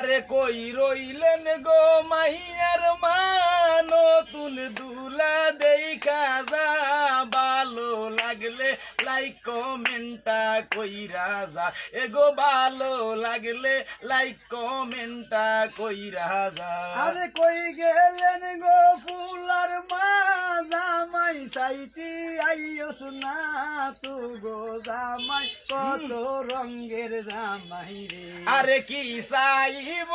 আরে কই রইলেন গো মাইয়ার মা নতুন দুলা দেখা যা ভালো লাগলে লাইক কমেন্টটা কইরা যা এগো ভালো লাগলে লাইক কমেন্টটা কইরা যা আরে কই গেলেন গো ফুলার মা জামাই সাইতি আইয়স না তু গো জামাই কত রঙের জামাই রে আরে কি চাইব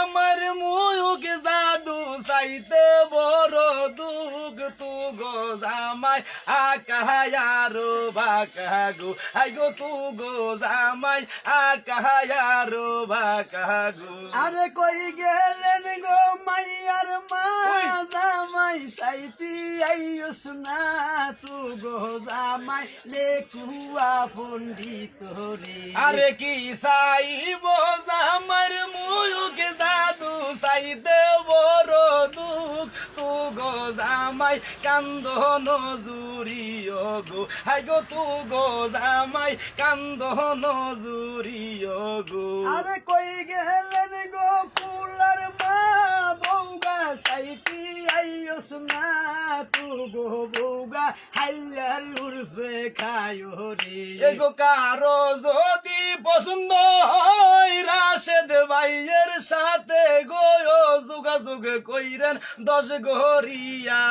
আমার মুখ জাদু চাইতে বড় দুঃখ তু গো জামাই আকাহায়ারো বাকাগো আই গো তু গো জামাই আকাহায়ারো বাকাগো আরে কই গেলেন গো মাইয়ার মা জামাই সাইতি আইয়স না তু গো জামাই লেকুয়া পণ্ডিত রে আরে কি চাইব আমার মুখ জাদু চাইতে বড় দুঃখ তু গো জামাই কান্দ নজুরিও গো হাই গো তু গো জামাই কান্দ নজুরিও গো আরে কই গেলেন গো ফুলার মা বউগা সাইতি আইয়স না তু গো বউগা হাইলার উর্ফে খায়ো রে এগো কারো যদি পছন্দ হয় রাশেদ ভাইয়ের সাথে গো যোগাযোগ কইরেন 10 গড়িয়া